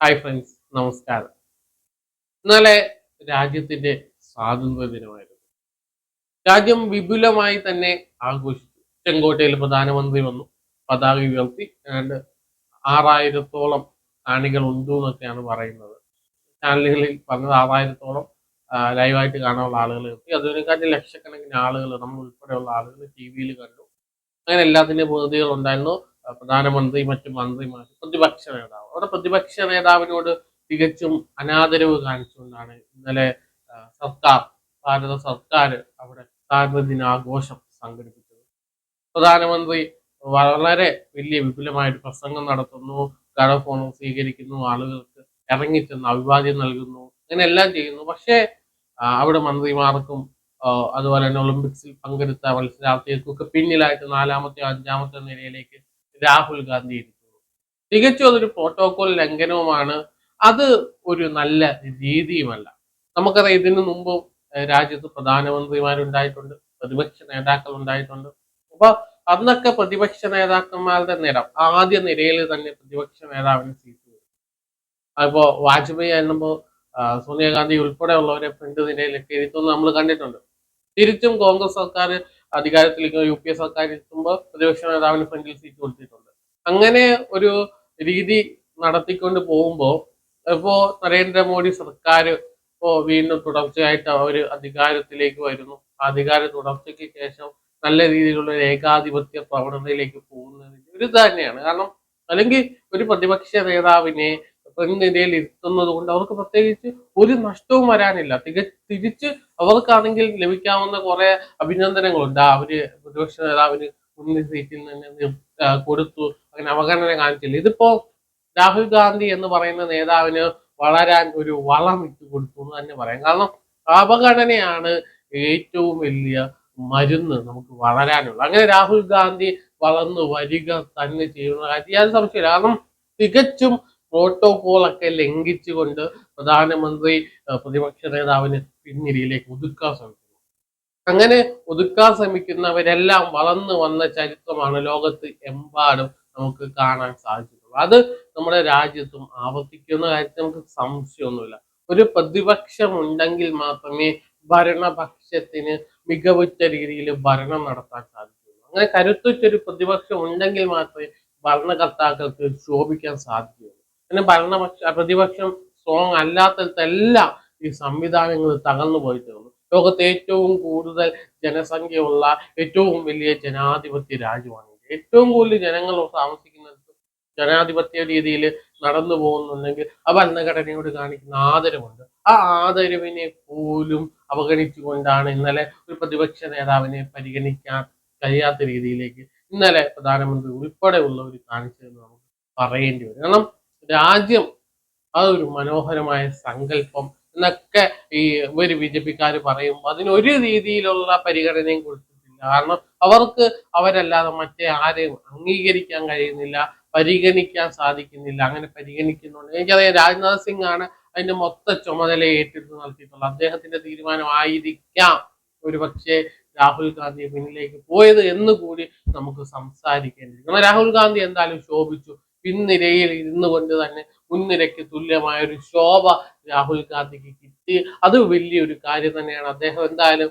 Hi friends, നമസ്കാരം. ഇന്നലെ രാജ്യത്തിന്റെ സ്വാതന്ത്ര്യ ദിനമായിരുന്നു. രാജ്യം വിപുലമായി തന്നെ ആഘോഷിച്ചു. ചെങ്കോട്ടയിൽ പ്രധാനമന്ത്രി വന്നു, പതാക ഉയർത്തി. ഏതാണ്ട് 6000-ഓളം കാണികൾ ഉണ്ട് എന്നൊക്കെയാണ് പറയുന്നത്. ചാനലുകളിൽ പറഞ്ഞത് 6000-ഓളം ലൈവായിട്ട് കാണാനുള്ള ആളുകൾ എത്തി. അതിനെക്കാട്ടി ലക്ഷക്കണക്കിന് ആളുകൾ, നമ്മൾ ഉൾപ്പെടെയുള്ള ആളുകൾ ടി വിയിൽ കണ്ടു. അങ്ങനെ എല്ലാത്തിന്റെയും പ്രതിനിധികൾ ഉണ്ടായിരുന്നു. പ്രധാനമന്ത്രി, മറ്റു മന്ത്രിമാർ, പ്രതിപക്ഷ നേതാവ്. അവിടെ പ്രതിപക്ഷ നേതാവിനോട് തികച്ചും അനാദരവ് കാണിച്ചുകൊണ്ടാണ് ഇന്നലെ സർക്കാർ, ഭാരത സർക്കാർ അവിടെ സ്വാതന്ത്ര്യ ദിനാഘോഷം സംഘടിപ്പിച്ചത്. പ്രധാനമന്ത്രി വളരെ വലിയ വിപുലമായിട്ട് പ്രസംഗം നടത്തുന്നു, ഗാർഡ് സ്വീകരിക്കുന്നു, ആളുകൾക്ക് ഇറങ്ങിച്ചെന്ന് അഭിവാദ്യം നൽകുന്നു, അങ്ങനെ എല്ലാം ചെയ്യുന്നു. പക്ഷേ അവിടെ മന്ത്രിമാർക്കും അതുപോലെ തന്നെ ഒളിമ്പിക്സിൽ പങ്കെടുത്ത മത്സരാർത്ഥികൾക്കൊക്കെ പിന്നിലായിട്ട് 4-മത്തെയോ 5-മത്തെയോ നിരയിലേക്ക് രാഹുൽ ഗാന്ധി ഇരിക്കുന്നു. തികച്ചും അതൊരു പ്രോട്ടോകോൾ ലംഘനവുമാണ്. അത് ഒരു നല്ല രീതിയുമല്ല. നമുക്കറിയാം, ഇതിനു മുമ്പും രാജ്യത്ത് പ്രധാനമന്ത്രിമാരുണ്ടായിട്ടുണ്ട്, പ്രതിപക്ഷ നേതാക്കൾ ഉണ്ടായിട്ടുണ്ട്. അപ്പൊ അന്നൊക്കെ പ്രതിപക്ഷ നേതാക്കന്മാരുടെ നിര, ആദ്യ നിരയിൽ തന്നെ പ്രതിപക്ഷ നേതാവിന് സീറ്റ് വരും. അപ്പോ വാജ്പേയി ആയിരുന്നപ്പോ സോണിയാഗാന്ധി ഉൾപ്പെടെയുള്ളവരെ ഫ്രണ്ട് നിരയിലൊക്കെ ഇരുത്തുന്നത് നമ്മൾ കണ്ടിട്ടുണ്ട്. തിരിച്ചും കോൺഗ്രസ് സർക്കാർ അധികാരത്തിലേക്ക്, യു.പി.എ സർക്കാർ എത്തുമ്പോൾ പ്രതിപക്ഷ നേതാവിന് ഫ്രണ്ടിൽ സീറ്റ് കൊടുത്തിട്ടുണ്ട്. അങ്ങനെ ഒരു രീതി നടത്തിക്കൊണ്ട് പോകുമ്പോൾ ഇപ്പോ നരേന്ദ്രമോദി സർക്കാർ വീണ്ടും തുടർച്ചയായിട്ട് അവർ അധികാരത്തിലേക്ക് വരുന്നു. അധികാര തുടർച്ചയ്ക്ക് ശേഷം നല്ല രീതിയിലുള്ള ഒരു ഏകാധിപത്യ പ്രവണതയിലേക്ക് പോകുന്നതിന് ഒരു ഇത് തന്നെയാണ്. കാരണം അല്ലെങ്കിൽ ഒരു പ്രതിപക്ഷ നേതാവിനെ പ്രതിനിധിയിൽ ഇരുത്തുന്നത് കൊണ്ട് അവർക്ക് പ്രത്യേകിച്ച് ഒരു നഷ്ടവും വരാനില്ല. തിരിച്ച് അവർക്കാണെങ്കിൽ ലഭിക്കാവുന്ന കുറെ അഭിനന്ദനങ്ങളുണ്ട്. അവര് പ്രതിപക്ഷ നേതാവിന് മുന്നിൽ സീറ്റിൽ നിന്ന് കൊടുത്തു, അങ്ങനെ അവഗണന കാണിച്ചില്ല. ഇതിപ്പോ രാഹുൽ ഗാന്ധി എന്ന് പറയുന്ന നേതാവിന് വളരാൻ ഒരു വളം ഇട്ട് കൊടുത്തു എന്ന് തന്നെ പറയാം. കാരണം അവഗണനയാണ് ഏറ്റവും വലിയ മരുന്ന് നമുക്ക് വളരാനുള്ളത്. അങ്ങനെ രാഹുൽ ഗാന്ധി വളർന്നു വരിക തന്നെ ചെയ്യുന്ന കാര്യം യാതൊരു സംശയമില്ല. കാരണം തികച്ചും പ്രോട്ടോകോളൊക്കെ ലംഘിച്ചുകൊണ്ട് പ്രധാനമന്ത്രി പ്രതിപക്ഷ നേതാവിന് പിന്നിരയിലേക്ക് ഒതുക്കാൻ ശ്രമിക്കുന്നു. അങ്ങനെ ഒതുക്കാൻ ശ്രമിക്കുന്നവരെല്ലാം വളർന്നു വന്ന ചരിത്രമാണ് ലോകത്ത് എമ്പാടും നമുക്ക് കാണാൻ സാധിച്ചിട്ടുള്ളത്. അത് നമ്മുടെ രാജ്യത്തും ആവർത്തിക്കുന്ന കാര്യത്തിൽ നമുക്ക് സംശയമൊന്നുമില്ല. ഒരു പ്രതിപക്ഷം ഉണ്ടെങ്കിൽ മാത്രമേ ഭരണപക്ഷത്തിന് മികവുറ്റ രീതിയിൽ ഭരണം നടത്താൻ സാധിക്കുള്ളൂ. അങ്ങനെ കരുത്തുറ്റൊരു പ്രതിപക്ഷം ഉണ്ടെങ്കിൽ മാത്രമേ ഭരണകർത്താക്കൾക്ക് ശോഭിക്കാൻ സാധിക്കുകയുള്ളൂ. പിന്നെ പ്രതിപക്ഷം സ്ട്രോങ് അല്ലാത്തതെല്ലാം ഈ സംവിധാനങ്ങൾ തകർന്നു പോയിട്ടുള്ളൂ. ലോകത്തെ ഏറ്റവും കൂടുതൽ ജനസംഖ്യയുള്ള ഏറ്റവും വലിയ ജനാധിപത്യ രാജ്യമാണ് ഇന്ത്യ. ഏറ്റവും കൂടുതൽ ജനങ്ങൾ താമസിക്കുന്നത് ജനാധിപത്യ രീതിയിൽ നടന്നു പോകുന്നുണ്ടെങ്കിൽ ആ ഭരണഘടനയോട് കാണിക്കുന്ന ആദരവുണ്ട്. ആ ആദരവിനെ പോലും അവഗണിച്ചുകൊണ്ടാണ് ഇന്നലെ ഒരു പ്രതിപക്ഷ നേതാവിനെ പരിഗണിക്കാൻ കഴിയാത്ത രീതിയിലേക്ക് ഇന്നലെ പ്രധാനമന്ത്രി ഉൾപ്പെടെ ഉള്ളവർ കാണിച്ചതെന്ന് നമുക്ക് പറയേണ്ടി വരും. കാരണം രാജ്യം അതൊരു മനോഹരമായ സങ്കല്പം എന്നൊക്കെ ഈ ഒരു ബി.ജെ.പിക്കാർ പറയുമ്പോൾ അതിനൊരു രീതിയിലുള്ള പരിഗണനയും കൊടുത്തിട്ടില്ല. കാരണം അവർക്ക് അവരല്ലാതെ മറ്റേ ആരെയും അംഗീകരിക്കാൻ കഴിയുന്നില്ല, പരിഗണിക്കാൻ സാധിക്കുന്നില്ല. അങ്ങനെ പരിഗണിക്കുന്നുണ്ട്. എനിക്കറിയാം, രാജ്നാഥ് സിംഗ് ആണ് അതിന്റെ മൊത്ത ചുമതല ഏറ്റെടുത്ത് നടത്തിയിട്ടുള്ളത്. അദ്ദേഹത്തിന്റെ തീരുമാനമായിരിക്കാം ഒരുപക്ഷെ രാഹുൽ ഗാന്ധി പിന്നിലേക്ക് പോയത് എന്ന് കൂടി നമുക്ക് സംസാരിക്കേണ്ടിയിരിക്കുന്നു. രാഹുൽ ഗാന്ധി എന്തായാലും ശോഭിച്ചു. പിൻനിരയിൽ ഇരുന്നു കൊണ്ട് തന്നെ മുൻനിരയ്ക്ക് തുല്യമായ ഒരു ശോഭ രാഹുൽ ഗാന്ധിക്ക് കിട്ടി. അത് വലിയൊരു കാര്യം തന്നെയാണ്. അദ്ദേഹം എന്തായാലും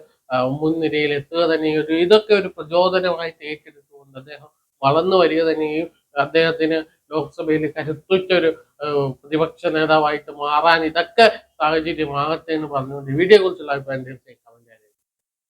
മുൻനിരയിൽ എത്തുക തന്നെ ഇതൊക്കെ ഒരു പ്രചോദനമായിട്ട് ഏറ്റെടുത്തുകൊണ്ട് അദ്ദേഹം വളർന്നു വരിക തന്നെയും അദ്ദേഹത്തിന് ലോക്സഭയിൽ കരുത്തുറ്റൊരു പ്രതിപക്ഷ നേതാവായിട്ട് മാറാൻ ഇതൊക്കെ സാഹചര്യമാകട്ടെ എന്ന് പറഞ്ഞുകൊണ്ട് വീഡിയോയെ കുറിച്ചുള്ള അഭിപ്രായം തീർച്ചയായും